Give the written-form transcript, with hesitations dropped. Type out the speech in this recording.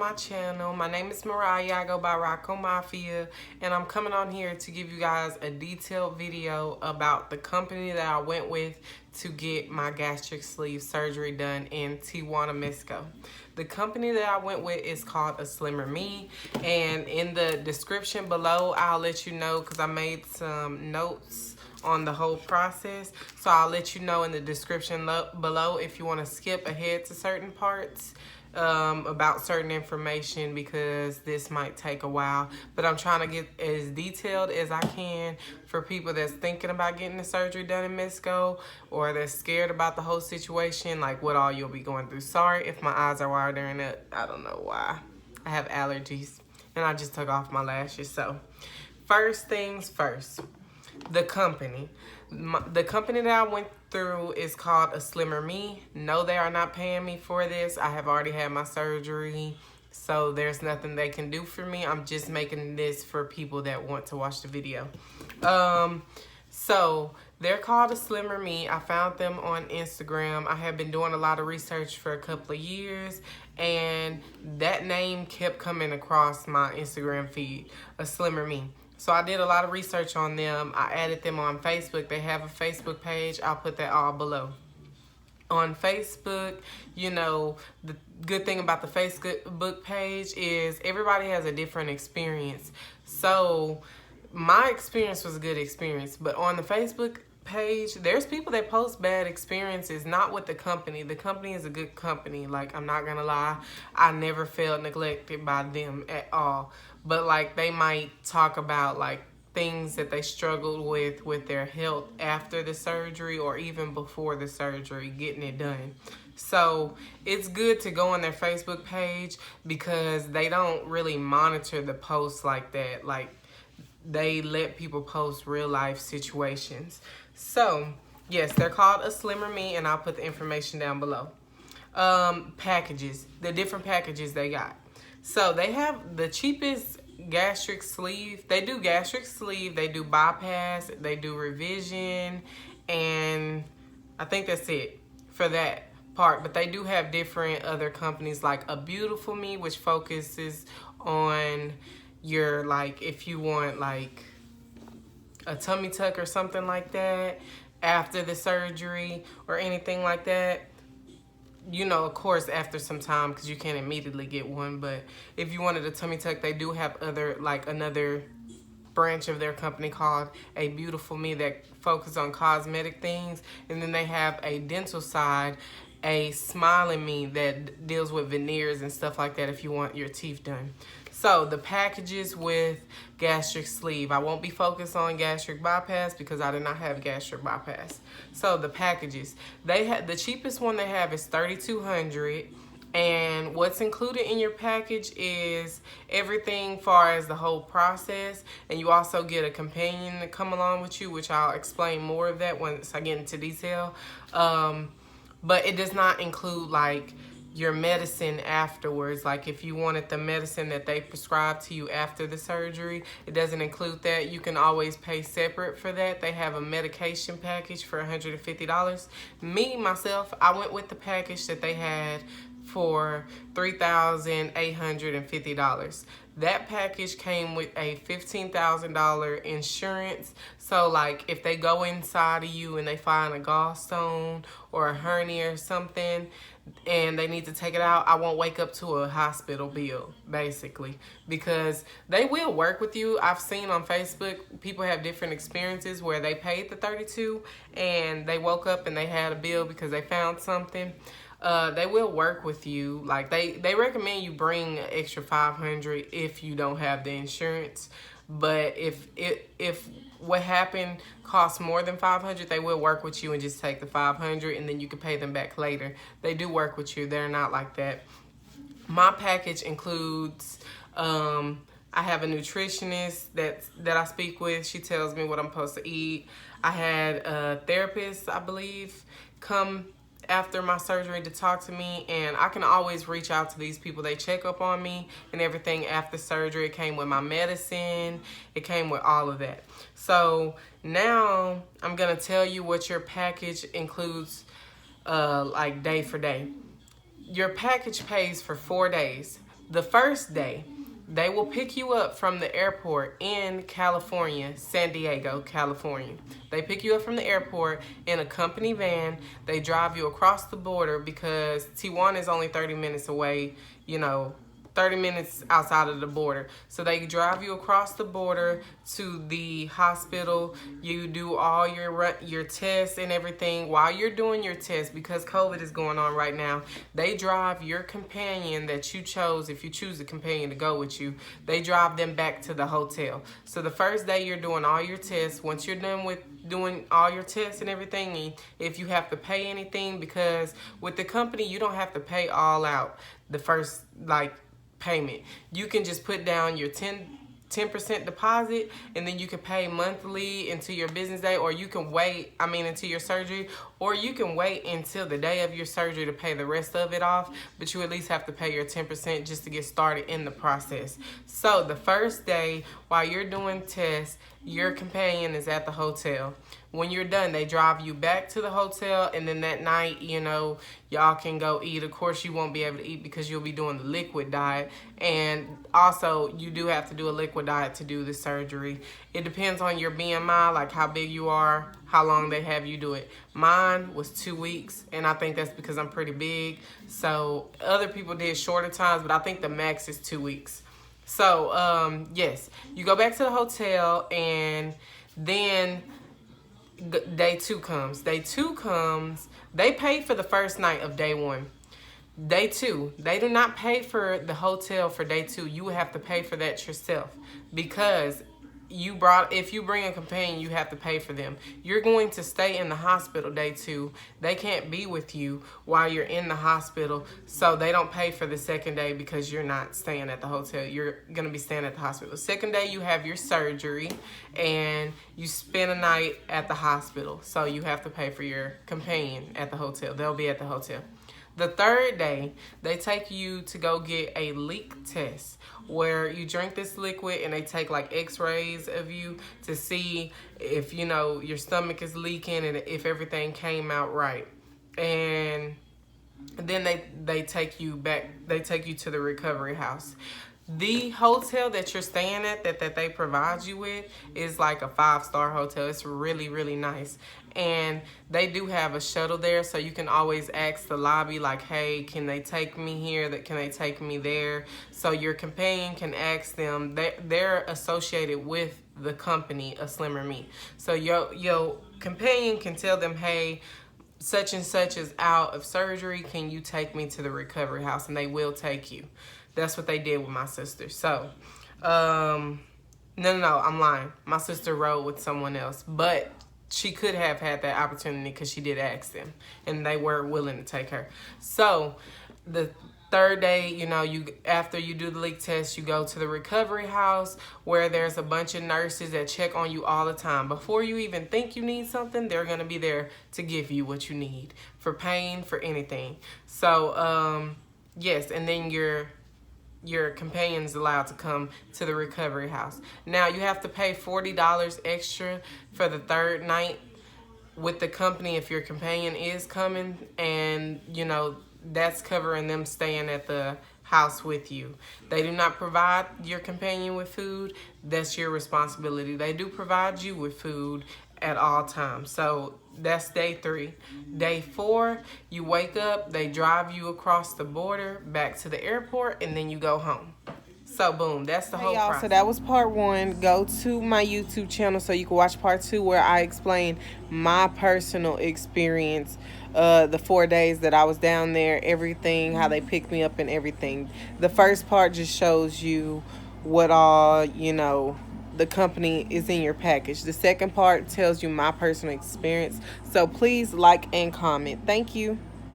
my channel. My name is Mariah. I go by Rocco Mafia, and I'm coming on here to give you guys a detailed video about the company that I went with to get my gastric sleeve surgery done in Tijuana, Mexico. The company that I went with is called A Slimmer Me, and in the description below, I'll let you know because I made some notes on the whole process, so I'll let you know in the description below if you want to skip ahead to certain parts about certain information, because this might take a while, but I'm trying to get as detailed as I can for people that's thinking about getting the surgery done in Mexico or that's scared about the whole situation, like what all you'll be going through. Sorry if my eyes are watering up. I don't know why. I have allergies and I just took off my lashes. So first things first, the company. The company that I went through is called A Slimmer Me. No, they are not paying me for this. I have already had my surgery, so there's nothing they can do for me. I'm just making this for people that want to watch the video. So they're called A Slimmer Me. I found them on Instagram. I have been doing a lot of research for a couple of years, and that name kept coming across my Instagram feed, A Slimmer Me. So I did a lot of research on them. I added them on Facebook. They have a Facebook page. I'll put that all below. On Facebook, you know, the good thing about the Facebook page is everybody has a different experience. So my experience was a good experience, but on the Facebook page, there's people that post bad experiences, not with the company. The company is a good company. Like, I'm not gonna lie, I never felt neglected by them at all. But like, they might talk about like things that they struggled with their health after the surgery or even before the surgery, getting it done. So it's good to go on their Facebook page because they don't really monitor the posts like that. Like, they let people post real life situations. So yes, they're called A Slimmer Me, and I'll put the information down below. Packages, the different packages they got. So they have the cheapest gastric sleeve. They do gastric sleeve, they do bypass, they do revision, and I think that's it for that part. But they do have different other companies like A Beautiful Me, which focuses on your, like, if you want like a tummy tuck or something like that after the surgery or anything like that. You know, of course, after some time, because you can't immediately get one. But if you wanted a tummy tuck, they do have other, like another branch of their company called A Beautiful Me that focus on cosmetic things. And then they have a dental side, A Smiling Me, that deals with veneers and stuff like that if you want your teeth done. So the packages with gastric sleeve, I won't be focused on gastric bypass because I did not have gastric bypass. So the packages, they have, the cheapest one they have is $3,200, and what's included in your package is everything far as the whole process, and you also get a companion to come along with you, which I'll explain more of that once I get into detail. But it does not include like your medicine afterwards. Like if you wanted the medicine that they prescribe to you after the surgery, it doesn't include that. You can always pay separate for that. They have a medication package for $150. Me, myself, I went with the package that they had for $3,850. That package came with a $15,000 insurance. So like if they go inside of you and they find a gallstone or a hernia or something and they need to take it out, I won't wake up to a hospital bill, basically, because they will work with you. I've seen on Facebook, people have different experiences where they paid the $32 and they woke up and they had a bill because they found something. They will work with you. Like they recommend you bring an extra $500 if you don't have the insurance. But if what happened costs more than $500, they will work with you and just take the $500 and then you can pay them back later. They do work with you. They're not like that. My package includes, I have a nutritionist that I speak with. She tells me what I'm supposed to eat. I had a therapist, I believe, come after my surgery to talk to me, and I can always reach out to these people. They check up on me and everything after surgery. It came with my medicine. It came with all of that. So now I'm gonna tell you what your package includes, like day for day. Your package pays for 4 days. The first day, they will pick you up from the airport in California, San Diego, California. They pick you up from the airport in a company van. They drive you across the border because Tijuana is only 30 minutes away, 30 minutes outside of the border. So they drive you across the border to the hospital. You do all your tests and everything. While you're doing your tests, because COVID is going on right now, they drive your companion that you chose, if you choose a companion to go with you, they drive them back to the hotel. So the first day you're doing all your tests. Once you're done with doing all your tests and everything, if you have to pay anything, because with the company, you don't have to pay all out the first, payment. You can just put down your 10% deposit, and then you can pay monthly until your business day, or you can wait, until your surgery, or you can wait until the day of your surgery to pay the rest of it off, but you at least have to pay your 10% just to get started in the process. So the first day, while you're doing tests, your companion is at the hotel. When you're done, they drive you back to the hotel, and then that night, y'all can go eat. Of course, you won't be able to eat because you'll be doing the liquid diet, and also you do have to do a liquid diet to do the surgery. It depends on your BMI, like how big you are, how long they have you do it. Mine was 2 weeks, and I think that's because I'm pretty big. So other people did shorter times, but I think the max is 2 weeks. So, yes, you go back to the hotel, and then day two comes. Day two comes, they pay for the first night of day one. Day two, they do not pay for the hotel for day two. You have to pay for that yourself, because if you bring a companion, you have to pay for them. You're going to stay in the hospital day two. They can't be with you while you're in the hospital, so they don't pay for the second day because you're not staying at the hotel. You're going to be staying at the hospital. Second day, you have your surgery, and you spend a night at the hospital, so you have to pay for your companion at the hotel. They'll be at the hotel. The third day, they take you to go get a leak test, where you drink this liquid and they take x-rays of you to see if, your stomach is leaking and if everything came out right. And then they take you back, they take you to the recovery house. The hotel that you're staying at, that they provide you with, is like a 5-star hotel. It's really, really nice. And they do have a shuttle there, so you can always ask the lobby, hey, can they take me here? Can they take me there? So your companion can ask them. They're associated with the company of Slimmer Me. So your companion can tell them, hey, such and such is out of surgery. Can you take me to the recovery house? And they will take you. That's what they did with my sister. So, no, I'm lying. My sister rode with someone else, but she could have had that opportunity because she did ask them, and they were willing to take her. So, the third day, after you do the leak test, you go to the recovery house, where there's a bunch of nurses that check on you all the time. Before you even think you need something, they're going to be there to give you what you need, for pain, for anything. So, yes, and then your companion's allowed to come to the recovery house. Now, you have to pay $40 extra for the third night with the company if your companion is coming, and, that's covering them staying at the house with you. They do not provide your companion with food. That's your responsibility. They do provide you with food at all times. So that's day 3. Day 4, you wake up, they drive you across the border back to the airport, and then you go home. So boom, that's the whole process. So that was part 1. Go to my YouTube channel so you can watch part 2, where I explain my personal experience, the 4 days that I was down there, everything, how they picked me up and everything. The first part just shows you what all, the company is in your package. The second part tells you my personal experience. So please like and comment. Thank you.